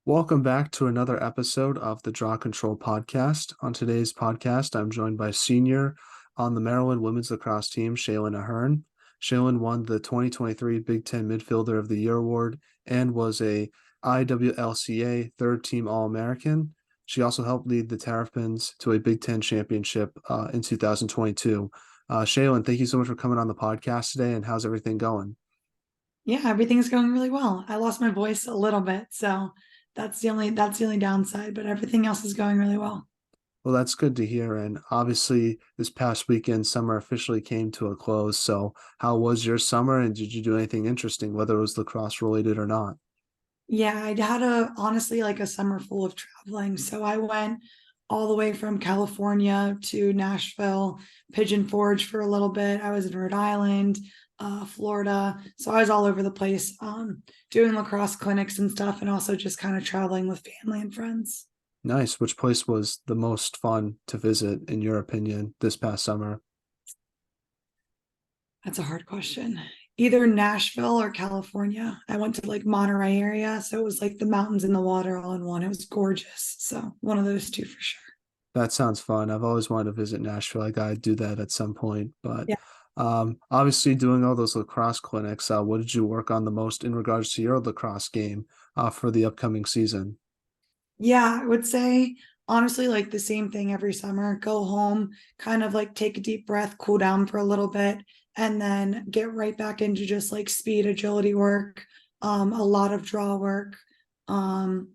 Welcome back to another episode of the Draw Control podcast. On today's podcast, I'm joined by senior on the Maryland women's lacrosse team, Shaylan Ahearn. Shaylan won the 2023 Big Ten Midfielder of the Year award and was a aIWLCA third team All-American. She also helped lead the Terrapins to a Big Ten championship in 2022. Shaylan, thank you so much for coming on the podcast today, and how's everything going? Yeah, everything's going really well. I lost my voice a little bit, so that's the only downside, but everything else is going really well. Well, that's good to hear. And obviously, this past weekend, summer officially came to a close. So, how was your summer, and did you do anything interesting, whether it was lacrosse related or not? Yeah, I had honestly like a summer full of traveling. So I went all the way from California to Nashville, Pigeon Forge for a little bit. I was in Rhode Island, Florida. So I was all over the place, doing lacrosse clinics and stuff, and also just kind of traveling with family and friends. Nice. Which place was the most fun to visit, in your opinion, this past summer? That's a hard question. Either Nashville or California. I went to like Monterey area, so it was like the mountains and the water all in one. It was gorgeous. So one of those two for sure. That sounds fun. I've always wanted to visit Nashville. I gotta do that at some point. But Yeah. obviously, doing all those lacrosse clinics, what did you work on the most in regards to your lacrosse game for the upcoming season? Yeah, I would say honestly, like the same thing every summer. Go home, kind of like take a deep breath, cool down for a little bit, and then get right back into just like speed agility work, a lot of draw work,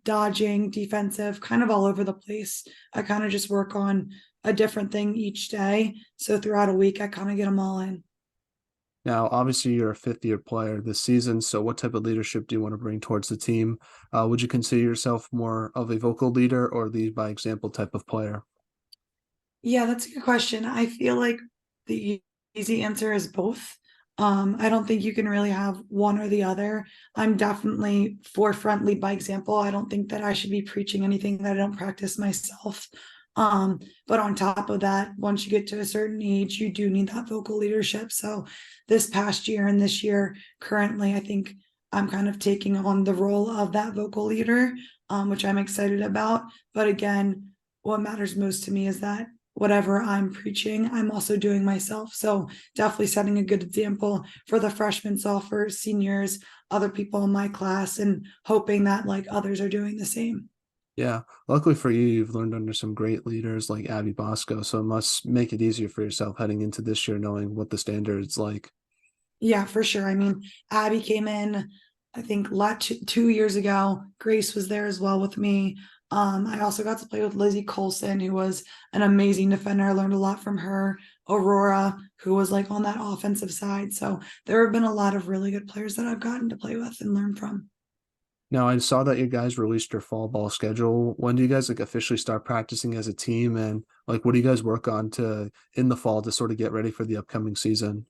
dodging, defensive, kind of all over the place. I kind of just work on a different thing each day. So throughout a week, I kind of get them all in. Now, obviously, you're a fifth-year player this season, so what type of leadership do you want to bring towards the team? Would you consider yourself more of a vocal leader or lead by example type of player? Yeah, that's a good question. I feel like the easy answer is both. I don't think you can really have one or the other. I'm definitely forefront lead by example. I don't think that I should be preaching anything that I don't practice myself. But on top of that, once you get to a certain age, you do need that vocal leadership. So this past year and this year, currently, I think I'm kind of taking on the role of that vocal leader, which I'm excited about. But again, what matters most to me is that whatever I'm preaching, I'm also doing myself. So definitely setting a good example for the freshmen, sophomores, seniors, other people in my class, and hoping that like others are doing the same. Yeah, luckily for you, you've learned under some great leaders like Abby Bosco, so it must make it easier for yourself heading into this year, knowing what the standard's like. Yeah, for sure. I mean, Abby came in, I think, 2 years ago. Grace was there as well with me. I also got to play with Lizzie Colson, who was an amazing defender. I learned a lot from her. Aurora, who was like on that offensive side. So there have been a lot of really good players that I've gotten to play with and learn from. Now, I saw that you guys released your fall ball schedule. When do you guys like officially start practicing as a team, and like what do you guys work on to in the fall to sort of get ready for the upcoming season?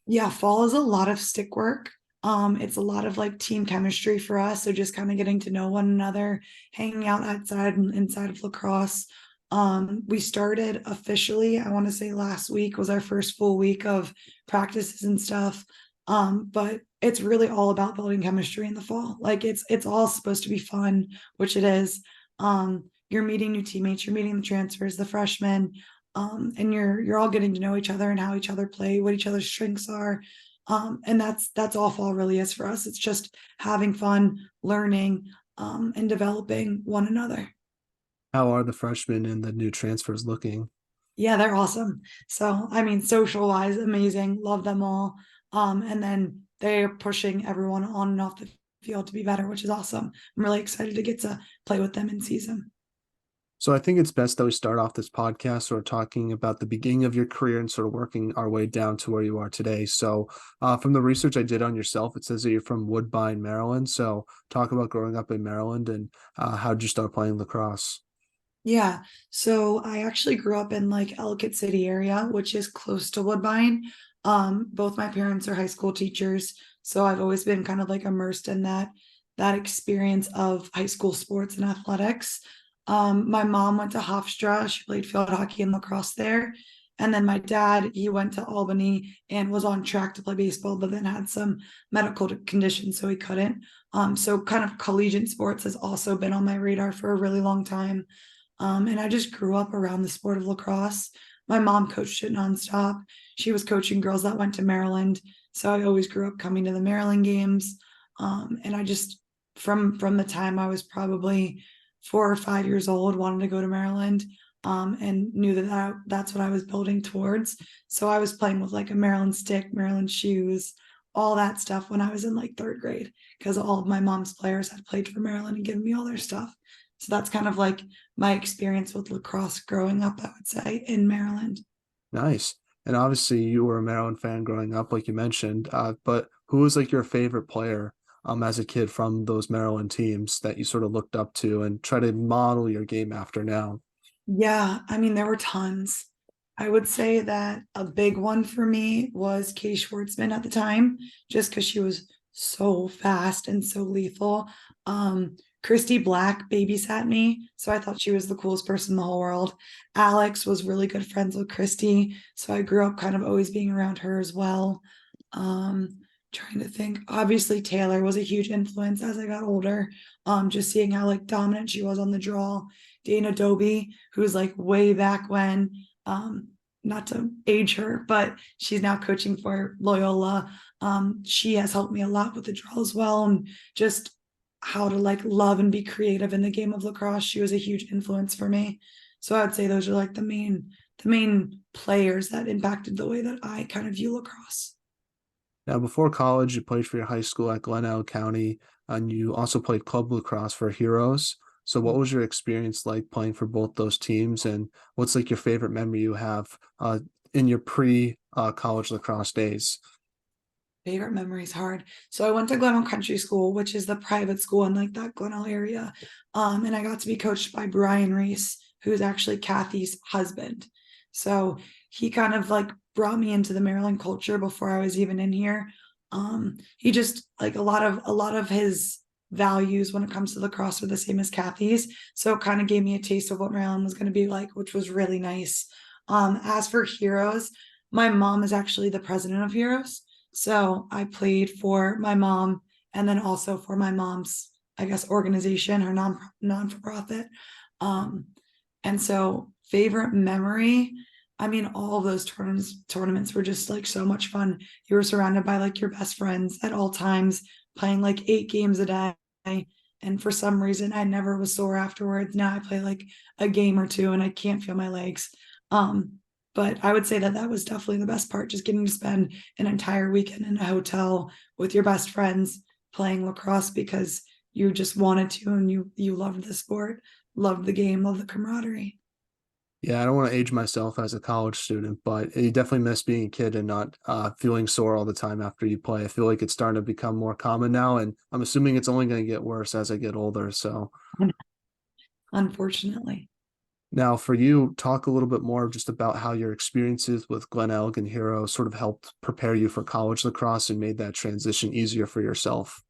Yeah, fall is a lot of stick work. It's a lot of like team chemistry for us. So just kind of getting to know one another, hanging out outside and inside of lacrosse. We started officially, I want to say last week was our first full week of practices and stuff. But it's really all about building chemistry in the fall. Like it's all supposed to be fun, which it is. You're meeting new teammates, you're meeting the transfers, the freshmen, and you're all getting to know each other and how each other play, what each other's strengths are. And that's all fall really is for us. It's just having fun, learning, and developing one another. How are the freshmen and the new transfers looking? Yeah, they're awesome. So I mean, social wise, amazing. Love them all. And then they're pushing everyone on and off the field to be better, which is awesome. I'm really excited to get to play with them in season. So I think it's best that we start off this podcast sort of talking about the beginning of your career and sort of working our way down to where you are today. So from the research I did on yourself, it says that you're from Woodbine, Maryland. So talk about growing up in Maryland and how did you start playing lacrosse? Yeah. So I actually grew up in like Ellicott City area, which is close to Woodbine. Both my parents are high school teachers, so I've always been kind of like immersed in that experience of high school sports and athletics. My mom went to Hofstra. She played field hockey and lacrosse there. And then my dad, he went to Albany and was on track to play baseball, but then had some medical conditions, so he couldn't. So kind of collegiate sports has also been on my radar for a really long time. And I just grew up around the sport of lacrosse. My mom coached it nonstop. She was coaching girls that went to Maryland. So I always grew up coming to the Maryland games. And I just from the time I was probably 4 or 5 years old, wanted to go to Maryland. And knew that's what I was building towards. So I was playing with like a Maryland stick, Maryland shoes, all that stuff when I was in like third grade, because all of my mom's players had played for Maryland and given me all their stuff. So that's kind of like my experience with lacrosse growing up, I would say, in Maryland. Nice. And obviously you were a Maryland fan growing up, like you mentioned. But who was like your favorite player as a kid from those Maryland teams that you sort of looked up to and try to model your game after now? Yeah, I mean, there were tons. I would say that a big one for me was Katie Schwartzman at the time, just because she was so fast and so lethal. Christy Black babysat me, so I thought she was the coolest person in the whole world. Alex was really good friends with Christy, so I grew up kind of always being around her as well. Trying to think. Obviously, Taylor was a huge influence as I got older. Just seeing how like dominant she was on the draw. Dana Doby, who's like way back when, not to age her, but she's now coaching for Loyola. She has helped me a lot with the draw as well, and just how to like love and be creative in the game of lacrosse. She was a huge influence for me. So I'd say those are like the main players that impacted the way that I kind of view lacrosse. Now, before college, you played for your high school at Glenelg County, and you also played club lacrosse for Heroes. So, what was your experience like playing for both those teams, and what's like your favorite memory you have in your pre-college lacrosse days? Favorite memory is hard. So I went to Glenelg Country School, which is the private school in like that Glenelg area. And I got to be coached by Brian Reese, who's actually Kathy's husband. So he kind of like brought me into the Maryland culture before I was even in here. He just like a lot of his values when it comes to lacrosse are the same as Kathy's. So it kind of gave me a taste of what Maryland was going to be like, which was really nice. As for Heroes, my mom is actually the president of Heroes. So I played for my mom and then also for my mom's, I guess, organization, her non for profit. Um, and so favorite memory, I mean, all of those tournaments were just like so much fun. You were surrounded by like your best friends at all times, playing like 8 games a day. And for some reason, I never was sore afterwards. Now I play like a game or two and I can't feel my legs. Um, but I would say that that was definitely the best part, just getting to spend an entire weekend in a hotel with your best friends playing lacrosse because you just wanted to and you loved the sport, loved the game, loved the camaraderie. Yeah, I don't want to age myself as a college student, but you definitely miss being a kid and not feeling sore all the time after you play. I feel like it's starting to become more common now, and I'm assuming it's only going to get worse as I get older. So Unfortunately. now for you, talk a little bit more just about how your experiences with Glen Elg and Hero sort of helped prepare you for college lacrosse and made that transition easier for yourself.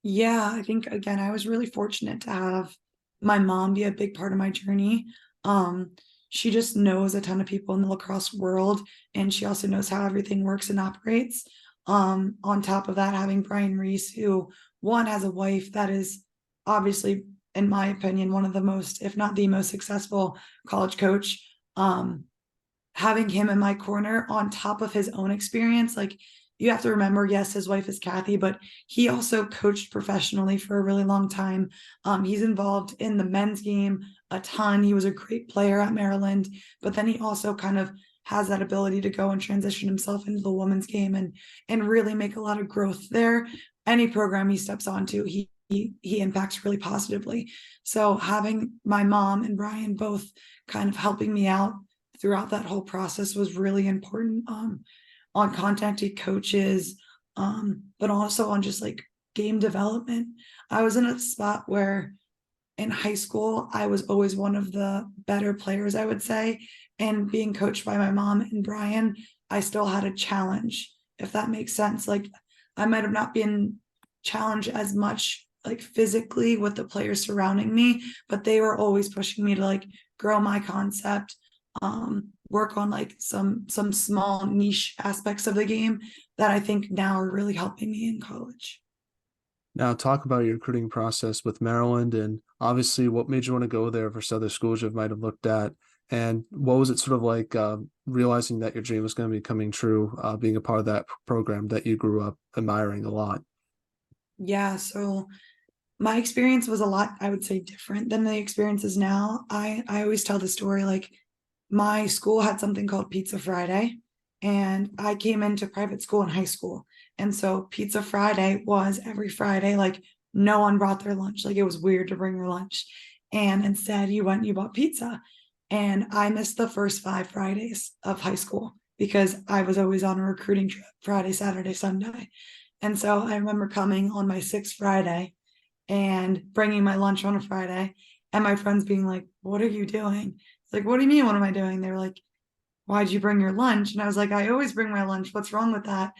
Yeah, I think again, I was really fortunate to have my mom be a big part of my journey. Um, she just knows a ton of people in the lacrosse world, and she also knows how everything works and operates. On top of that, having Brian Reese, who one has a wife that is obviously, in my opinion, one of the most, if not the most successful college coach. Having him in my corner on top of his own experience, like you have to remember, yes, his wife is Kathy, but he also coached professionally for a really long time. He's involved in the men's game a ton. He was a great player at Maryland, but then he also kind of has that ability to go and transition himself into the women's game and really make a lot of growth there. Any program he steps onto, he impacts really positively. So having my mom and Brian both kind of helping me out throughout that whole process was really important, on contacting coaches, but also on just like game development. I was in a spot where in high school I was always one of the better players, I would say, and being coached by my mom and Brian, I still had a challenge, if that makes sense. Like I might have not been challenged as much like physically with the players surrounding me, but they were always pushing me to like grow my concept, work on like some small niche aspects of the game that I think now are really helping me in college. Now, talk about your recruiting process with Maryland, and obviously what made you want to go there versus other schools you might have looked at. And what was it sort of like realizing that your dream was going to be coming true, being a part of that program that you grew up admiring a lot? Yeah, so my experience was a lot, I would say, different than the experiences now. I always tell the story like my school had something called Pizza Friday, and I came into private school in high school. And so Pizza Friday was every Friday, like no one brought their lunch. Like it was weird to bring your lunch. And instead you went and you bought pizza. And I missed the first 5 Fridays of high school because I was always on a recruiting trip Friday, Saturday, Sunday. And so I remember coming on my sixth Friday and bringing my lunch on a Friday, and my friends being like, "What are you doing?" It's like, "What do you mean? What am I doing?" They were like, "Why'd you bring your lunch?" And I was like, "I always bring my lunch. What's wrong with that?"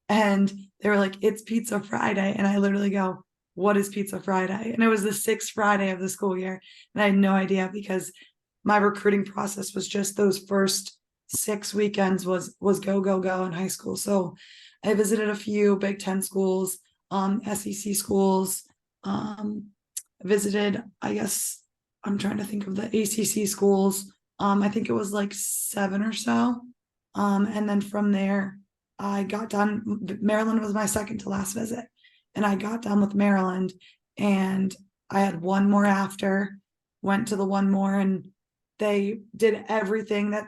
And they were like, "It's Pizza Friday." And I literally go, "What is Pizza Friday?" And it was the sixth Friday of the school year. And I had no idea because my recruiting process was just those first 6 weekends was go, go, go in high school. So I visited a few Big Ten schools, SEC schools, um, visited, I guess I'm trying to think of the ACC schools. I think it was like 7 or so. And then from there, I got done. Maryland was my second to last visit. And I got done with Maryland, and I had one more after, went to the one more, and they did everything that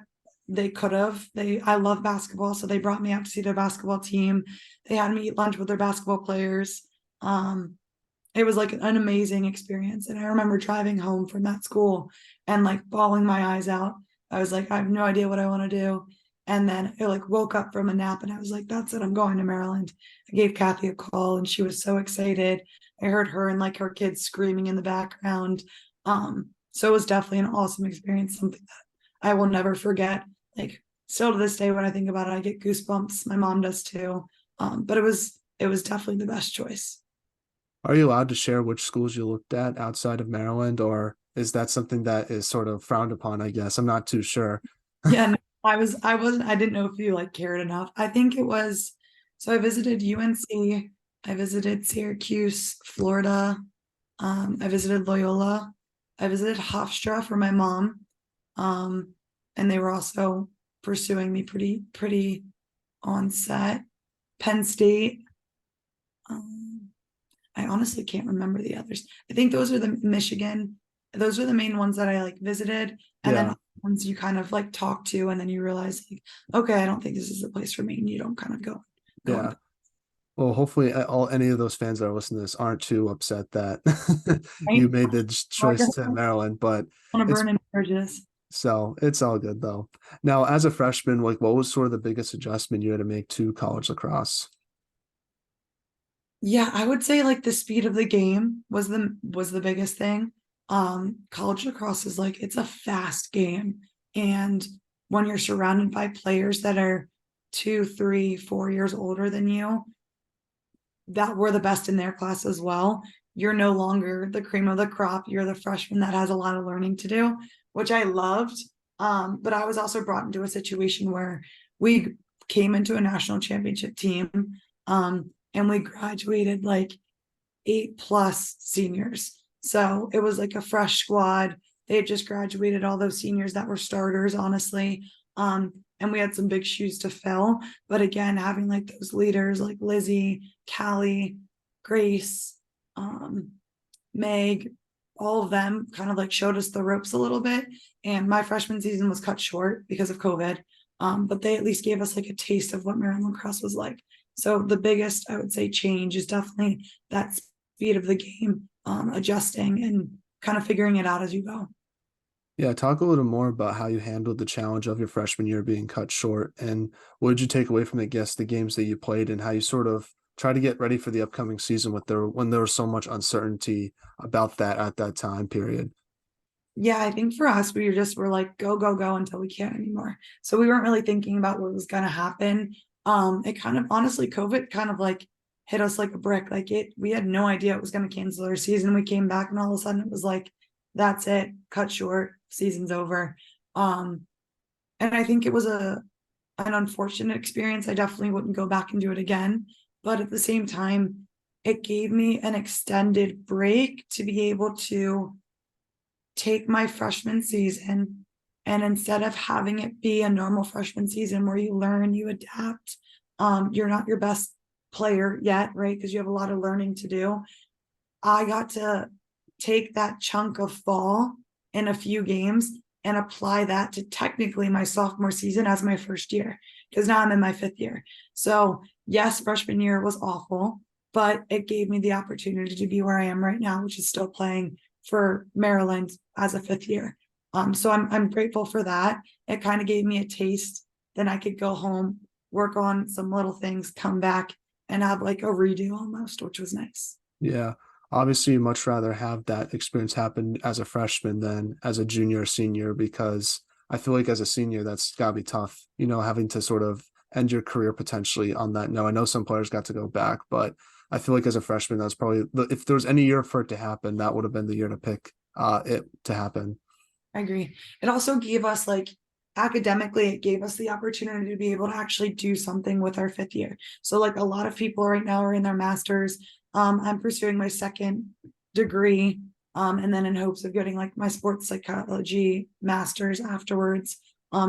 they could have. I love basketball, so they brought me out to see their basketball team. They had me eat lunch with their basketball players. It was like an amazing experience. And I remember driving home from that school and like bawling my eyes out. I was like, I have no idea what I want to do. And then I like woke up from a nap and I was like, that's it, I'm going to Maryland. I gave Kathy a call and she was so excited. I heard her and like her kids screaming in the background. So it was definitely an awesome experience, something that I will never forget. Like still to this day, when I think about it, I get goosebumps. My mom does too. But it was definitely the best choice. Are you allowed to share which schools you looked at outside of Maryland, or is that something that is sort of frowned upon? I guess I'm not too sure. Yeah, no, I didn't know if you like cared enough. I think it was, so I visited UNC, I visited Syracuse, Florida, I visited Loyola, I visited Hofstra for my mom. Um, and they were also pursuing me pretty on set. Penn State. Um, I honestly can't remember the others. I think those are the Michigan. Those are the main ones that I like visited, and Yeah, then ones you kind of like talk to, and then you realize like, okay, I don't think this is the place for me, and you don't kind of go yeah. on. Well, hopefully, all any of those fans that are listening to this aren't too upset that Right? you made the I choice don't to want Maryland, but to it's burn any bridges. it's all good though. Now, as a freshman, like what was sort of the biggest adjustment you had to make to college lacrosse? Yeah, I would say like the speed of the game was the biggest thing. College lacrosse is like it's a fast game, and when you're surrounded by players that are 2, 3, 4 years older than you, that were the best in their class as well. You're no longer the cream of the crop. You're the freshman that has a lot of learning to do, which I loved. But I was also brought into a situation where we came into a national championship team, and we graduated like 8+ seniors. So it was like a fresh squad. They had just graduated all those seniors that were starters, honestly. And we had some big shoes to fill. But again, having like those leaders like Lizzie, Callie, Grace, um, Meg, all of them kind of like showed us the ropes a little bit. And my freshman season was cut short because of COVID. But they at least gave us like a taste of what Maryland lacrosse was like. So the biggest, I would say, change is definitely that speed of the game, adjusting and kind of figuring it out as you go. Yeah, talk a little more about how you handled the challenge of your freshman year being cut short, and what did you take away from, I guess, the games that you played, and how you sort of try to get ready for the upcoming season with there when there was so much uncertainty about that at that time period. Yeah, I think for us, we're like go, go, go until we can't anymore. So we weren't really thinking about what was gonna happen. It kind of honestly, COVID kind of like hit us like a brick. Like we had no idea it was gonna cancel our season. We came back and all of a sudden it was like, that's it, cut short, season's over. Um, and I think it was an unfortunate experience. I definitely wouldn't go back and do it again. But at the same time, it gave me an extended break to be able to take my freshman season, and instead of having it be a normal freshman season where you learn, you adapt, you're not your best player yet, right? Because you have a lot of learning to do. I got to take that chunk of fall in a few games and apply that to technically my sophomore season as my first year, because now I'm in my 5th year. So yes, freshman year was awful, but it gave me the opportunity to be where I am right now, which is still playing for Maryland as a 5th year. So I'm grateful for that. It kind of gave me a taste. Then I could go home, work on some little things, come back and have like a redo almost, which was nice. Yeah. Obviously, you'd much rather have that experience happen as a freshman than as a junior or senior, because I feel like as a senior, that's got to be tough, having to sort of end your career potentially on that note. I know some players got to go back, but I feel like as a freshman, that's probably, if there was any year for it to happen, that would have been the year to pick it to happen. I agree. It also gave us like academically, it gave us the opportunity to be able to actually do something with our 5th year. So like a lot of people right now are in their masters. I'm pursuing my 2nd degree, and then in hopes of getting like my sports psychology master's afterwards.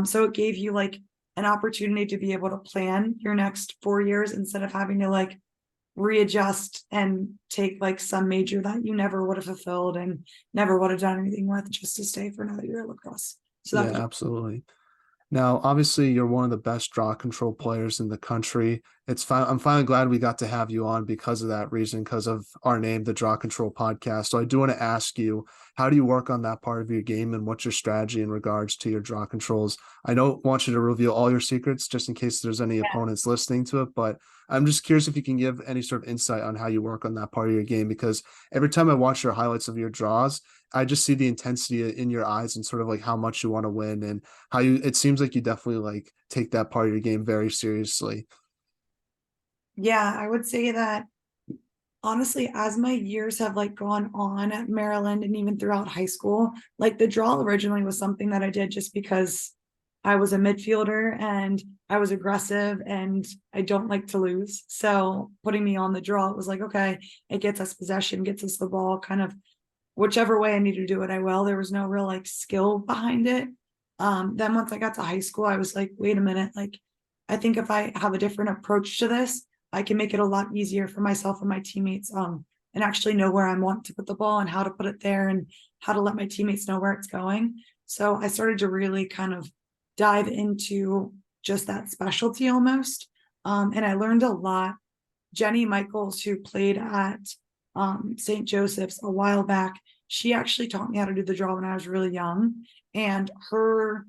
So it gave you like an opportunity to be able to plan your next 4 years instead of having to like readjust and take like some major that you never would have fulfilled and never would have done anything with, just to stay for another year of lacrosse. So that Yeah, was absolutely. Now, obviously, you're one of the best draw control players in the country. It's fine. I'm finally glad we got to have you on because of that reason, because of our name, the Draw Control Podcast. So I do want to ask you, how do you work on that part of your game, and what's your strategy in regards to your draw controls? I don't want you to reveal all your secrets just in case there's any opponents listening to it, but I'm just curious if you can give any sort of insight on how you work on that part of your game, because every time I watch your highlights of your draws, I just see the intensity in your eyes and sort of like how much you want to win, and how it seems like you definitely like take that part of your game very seriously. yeah, I would say that honestly, as my years have like gone on at Maryland and even throughout high school, like the draw originally was something that I did just because I was a midfielder and I was aggressive and I don't like to lose. So putting me on the draw, it was like, okay, it gets us possession, gets us the ball, kind of whichever way I need to do it, I will. There was no real like skill behind it. Then once I got to high school, I was like, wait a minute, like I think if I have a different approach to this, I can make it a lot easier for myself and my teammates, and actually know where I want to put the ball and how to put it there and how to let my teammates know where it's going. So I started to really kind of dive into just that specialty almost. And I learned a lot. Jenny Michaels, who played at St. Joseph's a while back, she actually taught me how to do the draw when I was really young. And her,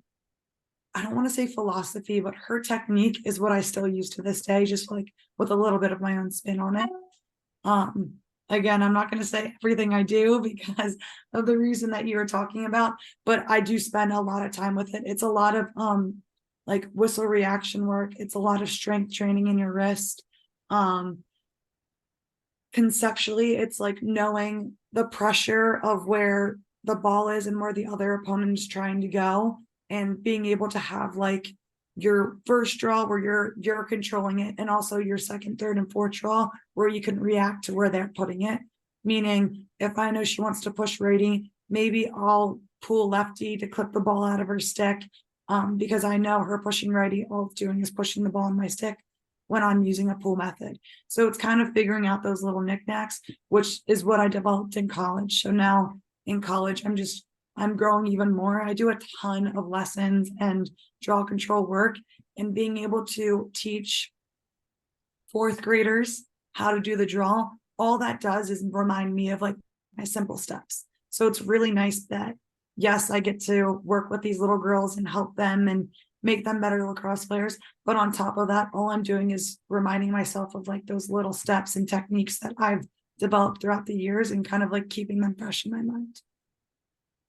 I don't want to say philosophy, but her technique is what I still use to this day, just like with a little bit of my own spin on it. Um, Again, I'm not going to say everything I do because of the reason that you were talking about, but I do spend a lot of time with it. It's a lot of like whistle reaction work. It's a lot of strength training in your wrist. Um, Conceptually, it's like knowing the pressure of where the ball is and where the other opponent is trying to go, and being able to have like your first draw where you're controlling it, and also your second, third, and fourth draw where you can react to where they're putting it. Meaning, if I know she wants to push righty, maybe I'll pull lefty to clip the ball out of her stick, because I know her pushing righty, all it's doing is pushing the ball in my stick when I'm using a pull method. So it's kind of figuring out those little knickknacks, which is what I developed in college. So now in college, I'm growing even more. I do a ton of lessons and draw control work, and being able to teach 4th graders how to do the draw. All that does is remind me of like my simple steps. So it's really nice that, yes, I get to work with these little girls and help them and make them better lacrosse players. But on top of that, all I'm doing is reminding myself of like those little steps and techniques that I've developed throughout the years, and kind of like keeping them fresh in my mind.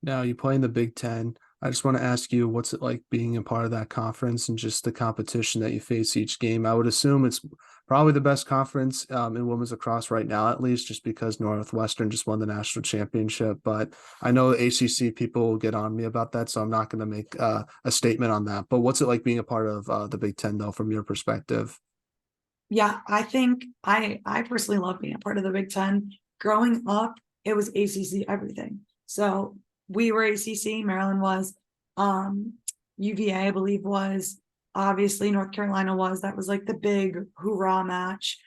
Now, you play in the Big Ten. I just want to ask you, what's it like being a part of that conference and just the competition that you face each game? I would assume it's probably the best conference in women's lacrosse right now, at least, just because Northwestern just won the national championship. But I know ACC people will get on me about that, so I'm not going to make a statement on that. But what's it like being a part of the Big Ten, though, from your perspective? Yeah, I think I personally love being a part of the Big Ten. Growing up, it was ACC everything. So we were ACC, Maryland was, UVA, I believe was, obviously North Carolina was. That was like the big hoorah match.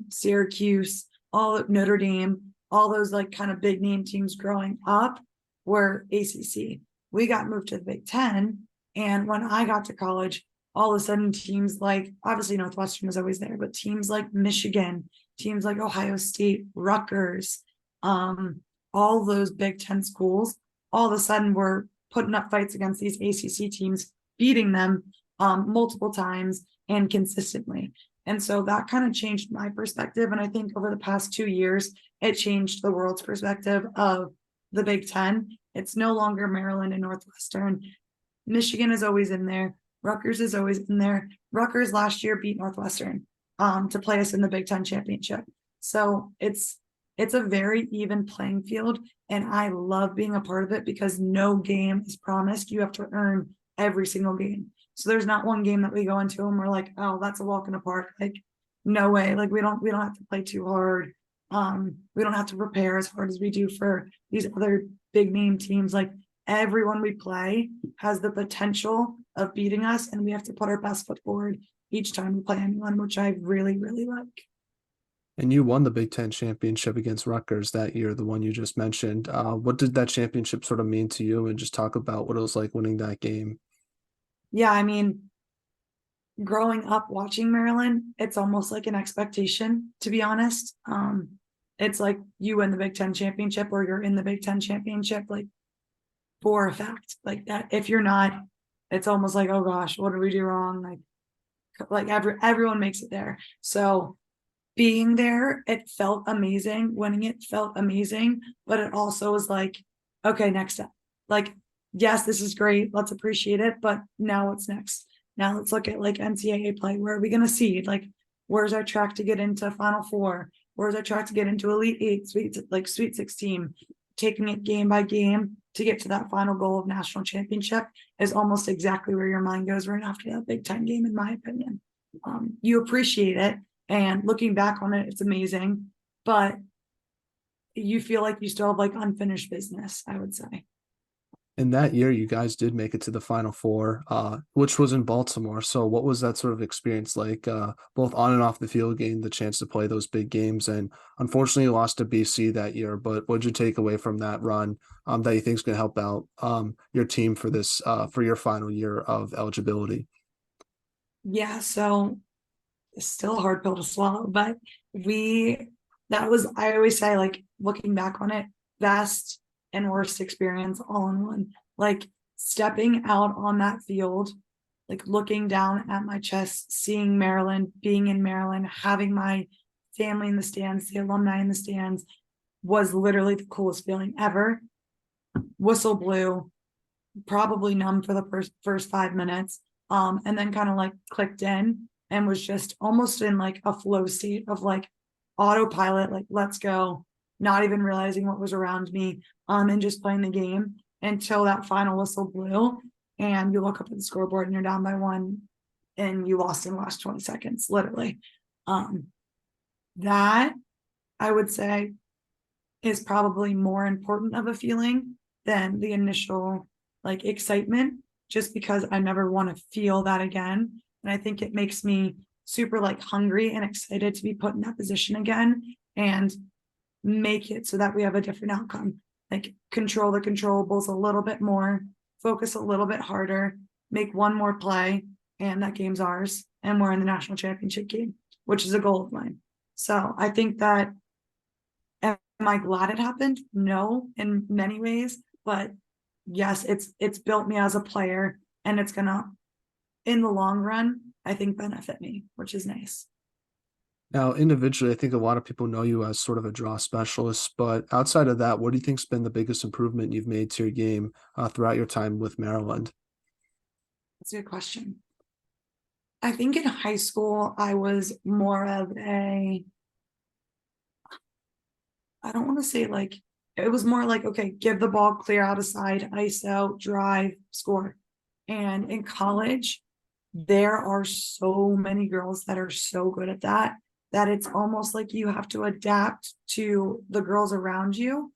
Syracuse, all of Notre Dame, all those like kind of big name teams growing up were ACC. We got moved to the Big Ten, and when I got to college, all of a sudden teams like, obviously Northwestern was always there, but teams like Michigan, teams like Ohio State, Rutgers, all those Big Ten schools, all of a sudden were putting up fights against these ACC teams, beating them multiple times and consistently. And so that kind of changed my perspective. And I think over the past 2 years, it changed the world's perspective of the Big Ten. It's no longer Maryland and Northwestern. Michigan is always in there. Rutgers is always in there. Rutgers last year beat Northwestern to play us in the Big Ten championship. So it's a very even playing field, and I love being a part of it because no game is promised. You have to earn every single game. So there's not one game that we go into and we're like, oh, that's a walk in the park. Like, no way. Like we don't have to play too hard. We don't have to prepare as hard as we do for these other big name teams. Like everyone we play has the potential of beating us, and we have to put our best foot forward each time we play anyone, which I really, really like. And you won the Big Ten championship against Rutgers that year, the one you just mentioned. What did that championship sort of mean to you? And just talk about what it was like winning that game. Yeah, I mean, growing up watching Maryland, it's almost like an expectation, to be honest. It's like you win the Big Ten championship or you're in the Big Ten championship, like for a fact, like that. If you're not, it's almost like, oh gosh, what did we do wrong? Like everyone makes it there. So being there, it felt amazing. Winning it felt amazing, but it also was like, okay, next step. Like, yes, this is great. Let's appreciate it, but now what's next? Now let's look at like NCAA play. Where are we going to seed? Like, where's our track to get into Final Four? Where's our track to get into Elite Eight, Sweet 16? Taking it game by game to get to that final goal of national championship is almost exactly where your mind goes right after that Big Ten game, in my opinion. You appreciate it, and looking back on it, it's amazing, but you feel like you still have like unfinished business, I would say. In that year, you guys did make it to the Final Four, which was in Baltimore. So, what was that sort of experience like, both on and off the field, getting the chance to play those big games? And unfortunately, you lost to BC that year. But what did you take away from that run that you think is going to help out your team for this for your final year of eligibility? Yeah, so it's still a hard pill to swallow, but we that was, I always say, like looking back on it, best and worst experience all in one. Like stepping out on that field, like looking down at my chest, seeing Maryland, being in Maryland, having my family in the stands, the alumni in the stands, was literally the coolest feeling ever. Whistle blew, probably numb for the first 5 minutes, and then kind of like clicked in and was just almost in like a flow state of like autopilot, like let's go, not even realizing what was around me, and just playing the game until that final whistle blew, and you look up at the scoreboard and you're down by one, and you lost in the last 20 seconds, literally. Um, that I would say is probably more important of a feeling than the initial like excitement, just because I never want to feel that again. And I think it makes me super like hungry and excited to be put in that position again and make it so that we have a different outcome. Like control the controllables a little bit more, focus a little bit harder, make one more play, and that game's ours. And we're in the national championship game, which is a goal of mine. So I think that, am I glad it happened? No, in many ways, but yes, it's built me as a player, and it's gonna, in the long run, I think benefit me, which is nice. Now, individually, I think a lot of people know you as sort of a draw specialist, but outside of that, what do you think's been the biggest improvement you've made to your game throughout your time with Maryland? That's a good question. I think in high school I was more of a, I don't want to say like, it was more like, okay, give the ball, clear out a side, ice out, drive, score. And in college, there are so many girls that are so good at that, that it's almost like you have to adapt to the girls around you.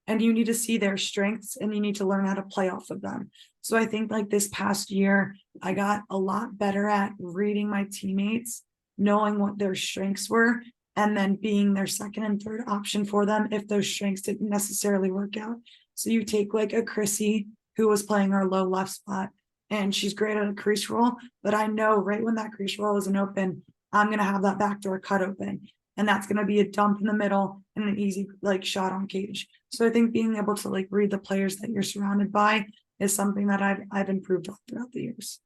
And you need to see their strengths and you need to learn how to play off of them. So I think like this past year, I got a lot better at reading my teammates, knowing what their strengths were, and then being their second and third option for them if those strengths didn't necessarily work out. So you take like a Chrissy who was playing our low left spot, and she's great at a crease roll, but I know right when that crease roll isn't open, I'm going to have that back door cut open. And that's going to be a dump in the middle and an easy like shot on cage. So I think being able to like read the players that you're surrounded by is something that I've improved on throughout the years.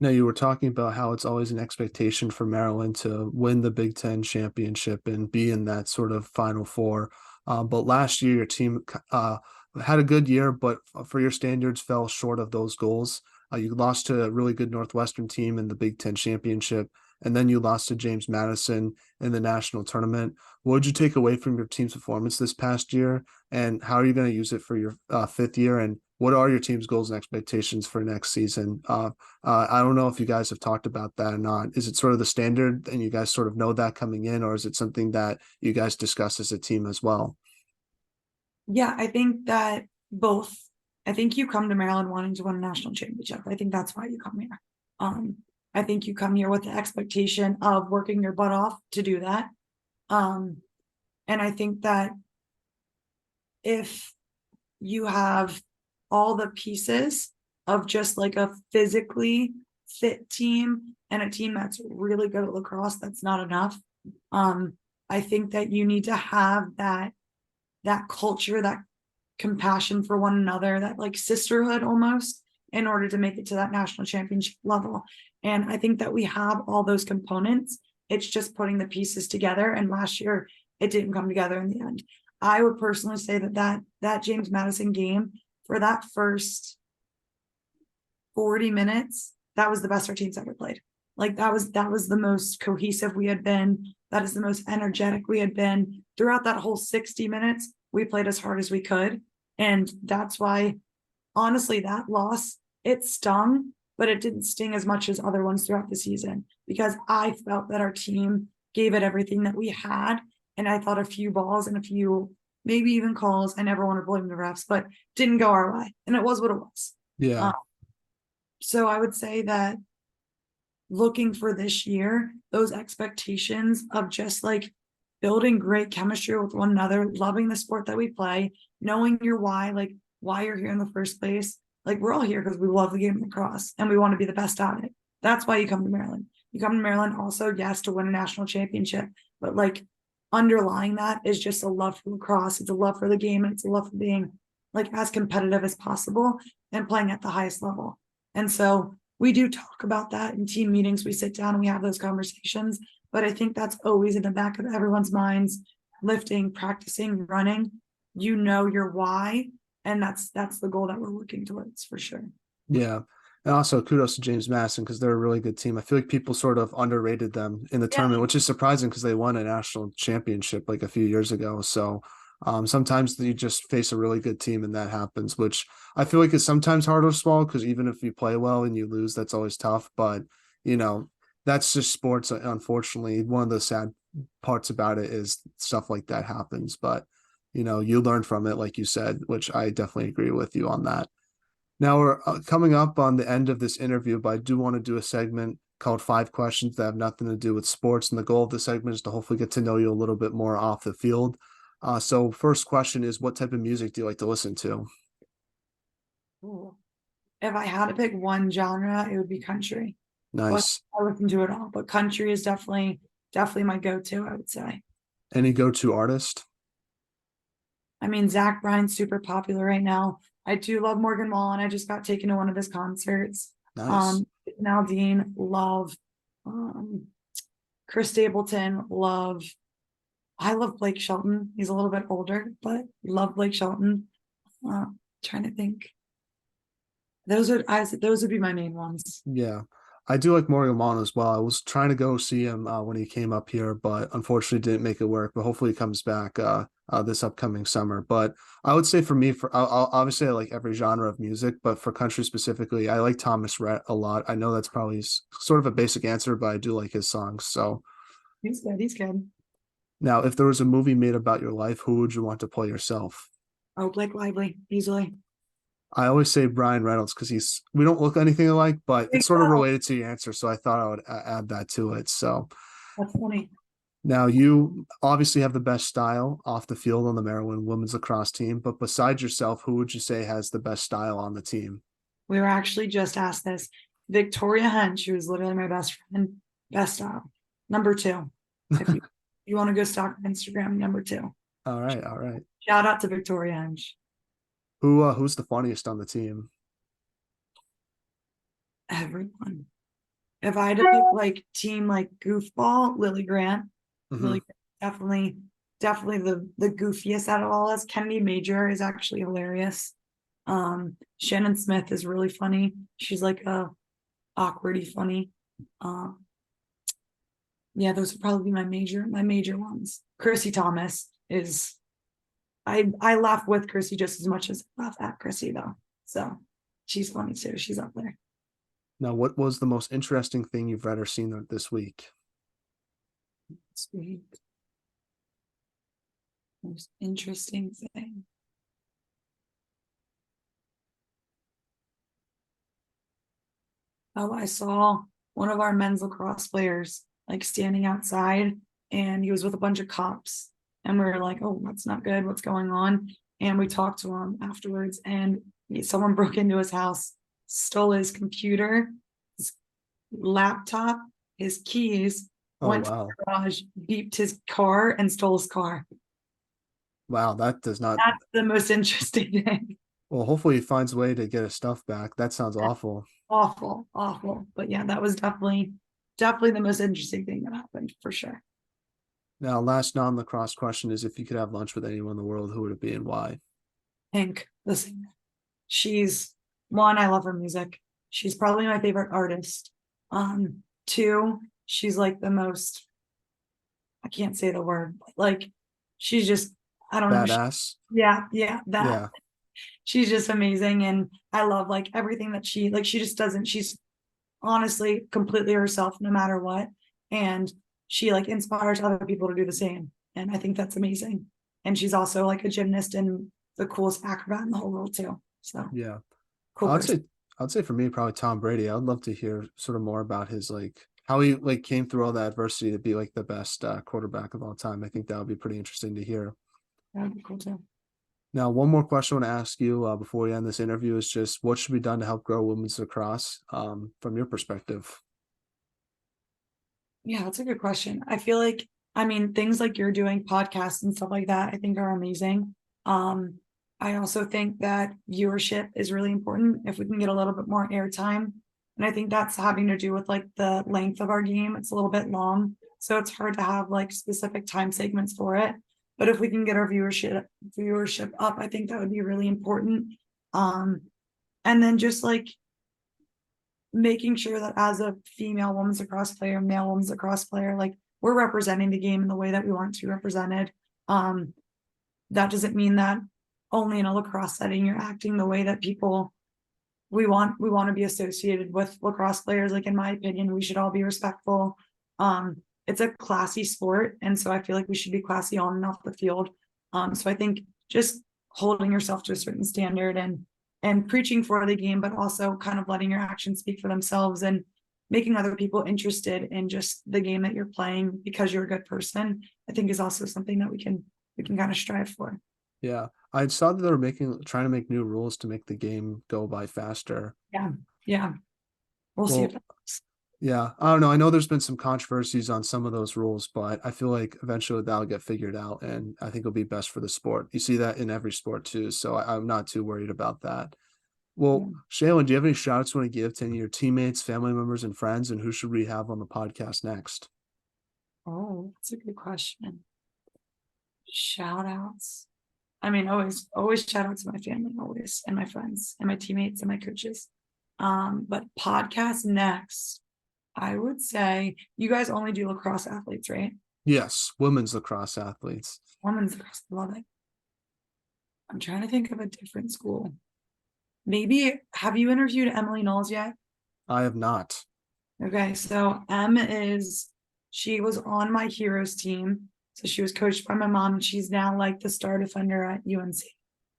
Now, you were talking about how it's always an expectation for Maryland to win the Big Ten championship and be in that sort of Final Four. But last year, your team had a good year, but for your standards, fell short of those goals. You lost to a really good Northwestern team in the Big Ten championship, and then you lost to James Madison in the national tournament. What did you take away from your team's performance this past year, and how are you going to use it for your fifth year? And what are your team's goals and expectations for next season? I don't know if you guys have talked about that or not. Is it sort of the standard and you guys sort of know that coming in, or is it something that you guys discuss as a team as well? Yeah, I think that both. I think you come to Maryland wanting to win a national championship. I think that's why you come here. Um, I think you come here with the expectation of working your butt off to do that. And I think that if you have all the pieces of just like a physically fit team and a team that's really good at lacrosse, that's not enough. I think that you need to have that culture, that compassion for one another, that like sisterhood almost, in order to make it to that national championship level. And I think that we have all those components. It's just putting the pieces together. And last year it didn't come together in the end. I would personally say that James Madison game, for that first 40 minutes, that was the best our team's ever played. Like that was the most cohesive we had been. That is the most energetic we had been throughout that whole 60 minutes. We played as hard as we could. And that's why, honestly, that loss, it stung, but it didn't sting as much as other ones throughout the season, because I felt that our team gave it everything that we had. And I thought a few balls and a few, maybe even calls, I never want to blame the refs, but didn't go our way. And it was what it was. Yeah. So I would say that looking for this year, those expectations of just like building great chemistry with one another, loving the sport that we play, knowing your why, like why you're here in the first place. Like we're all here because we love the game of lacrosse and we want to be the best at it. That's why you come to Maryland. You come to Maryland also, yes, to win a national championship, but like underlying that is just a love for lacrosse. It's a love for the game, and it's a love for being like as competitive as possible and playing at the highest level. And so we do talk about that in team meetings. We sit down and we have those conversations, but I think that's always in the back of everyone's minds. Lifting, practicing, running, you know your why, and that's the goal that we're working towards for sure. Yeah. And also kudos to James Madison because they're a really good team. I feel like people sort of underrated them in the Yeah. tournament, which is surprising because they won a national championship like a few years ago. So sometimes you just face a really good team and that happens, which I feel like is sometimes hard to swallow because even if you play well and you lose, that's always tough. But, you know, that's just sports. Unfortunately, one of the sad parts about it is stuff like that happens. But, you know, you learn from it, like you said, which I definitely agree with you on that. Now we're coming up on the end of this interview, but I do want to do a segment called Five Questions that have nothing to do with sports. And the goal of the segment is to hopefully get to know you a little bit more off the field. So first question is, what type of music do you like to listen to? Ooh. If I had to pick one genre, it would be country. But Nice. I listen to it all. But country is definitely my go-to, I would say. Any go-to artist? I mean, Zach Bryan's super popular right now. I do love Morgan Wallen. I just got taken to one of his concerts. Nice. Naldine, love. Chris Stapleton, love. I love Blake Shelton. He's a little bit older, but love Blake Shelton. Trying to think. Those would be my main ones. Yeah. I do like Mario Mono as well. I was trying to go see him when he came up here, but unfortunately didn't make it work. But hopefully he comes back this upcoming summer. But I would say for me, obviously I like every genre of music, but for country specifically, I like Thomas Rhett a lot. I know that's probably sort of a basic answer, but I do like his songs. So He's good. He's good. now, if there was a movie made about your life, who would you want to play yourself? Oh, Blake Lively, easily. I always say Brian Reynolds because we don't look anything alike, but There it's you sort of go. related to your answer. So I thought I would add that to it. So That's funny. now you obviously have the best style off the field on the Maryland women's lacrosse team, but besides yourself, who would you say has the best style on the team? We were actually just asked this. Victoria Hunt, she was literally my best friend, best style. Number two. If you want to go stalk her Instagram, number two. All right, all right. Shout out to Victoria Hunch. Who's the funniest on the team? Everyone. If I had to pick like team like goofball, Lily Grant. Hmm. Lily definitely, definitely the goofiest out of all us. Kennedy Major is actually hilarious. Shannon Smith is really funny. She's like a awkwardy funny. Um, yeah, those would probably be my major ones. Chrissy Thomas is I laugh with Chrissy just as much as I laugh at Chrissy though. So she's funny too. She's up there. Now, what was the most interesting thing you've read or seen this week? Sweet. Most interesting thing. Oh, I saw one of our men's lacrosse players like standing outside and he was with a bunch of cops. And we were like, oh, that's not good. What's going on? And we talked to him afterwards and someone broke into his house, stole his computer, his laptop, his keys, Oh, went to wow. the garage, beeped his car and stole his car. Wow, that does not. That's the most interesting thing. Well, hopefully he finds a way to get his stuff back. That sounds awful. Awful, awful. But yeah, that was definitely the most interesting thing that happened for sure. Now, last non-lacrosse question is if you could have lunch with anyone in the world, who would it be and why? Pink, the singer. She's one, I love her music. She's probably my favorite artist. Two, she's like the most, I can't say the word, but like she's just, I don't know. Badass. Yeah, that Yeah. she's just amazing. And I love like everything that she just doesn't, she's honestly completely herself no matter what. And she like inspires other people to do the same. And I think that's amazing. And she's also like a gymnast and the coolest acrobat in the whole world too. So Yeah. cool I would person. say I'd say for me probably Tom Brady. I'd love to hear sort of more about his like how he like came through all that adversity to be like the best quarterback of all time. I think that would be pretty interesting to hear. That'd be cool too. Now, one more question I want to ask you before we end this interview is just what should be done to help grow women's lacrosse from your perspective? Yeah, that's a good question. I feel like, I mean, things like you're doing podcasts and stuff like that, I think are amazing. Um, I also think that viewership is really important if we can get a little bit more airtime. And I think that's having to do with like the length of our game. It's a little bit long. So it's hard to have like specific time segments for it. But if we can get our viewership up, I think that would be really important. Um, and then just like making sure that as a female women's lacrosse player, male women's lacrosse player, like we're representing the game in the way that we want to be represented. Um, that doesn't mean that only in a lacrosse setting you're acting the way that people we want to be associated with lacrosse players. Like in my opinion, we should all be respectful. It's a classy sport, and so I feel like we should be classy on and off the field. So I think just holding yourself to a certain standard and preaching for the game, but also kind of letting your actions speak for themselves and making other people interested in just the game that you're playing because you're a good person, I think is also something that we can kind of strive for. Yeah. I saw that they were trying to make new rules to make the game go by faster. Yeah. Yeah. We'll see if Well, that works. yeah, I don't know. I know there's been some controversies on some of those rules, but I feel like eventually that'll get figured out, and I think it'll be best for the sport. You see that in every sport too, so I'm not too worried about that. Yeah. Well, Shaylin, do you have any shout outs you want to give to any of your teammates, family members, and friends, and who should we have on the podcast next? Oh, that's a good question. Shout outs. I mean, always shout out to my family, always, and my friends and my teammates and my coaches. But podcast next. I would say you guys only do lacrosse athletes, right? Yes, women's lacrosse athletes. Women's lacrosse, love it. I'm trying to think of a different school. Maybe have you interviewed Emily Knowles yet? I have not. Okay, so she was on my heroes team. So she was coached by my mom, and she's now like the star defender at UNC.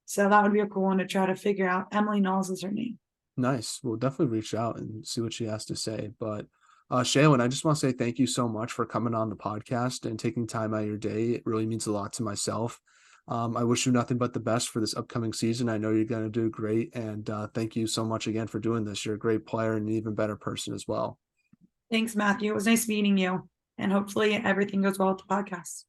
So that would be a cool one to try to figure out. Emily Knowles is her name. Nice. We'll definitely reach out and see what she has to say. But Shaylin, I just want to say thank you so much for coming on the podcast and taking time out of your day. It really means a lot to myself. I wish you nothing but the best for this upcoming season. I know you're going to do great. And thank you so much again for doing this. You're a great player and an even better person as well. Thanks, Matthew. It was nice meeting you. And hopefully everything goes well with the podcast.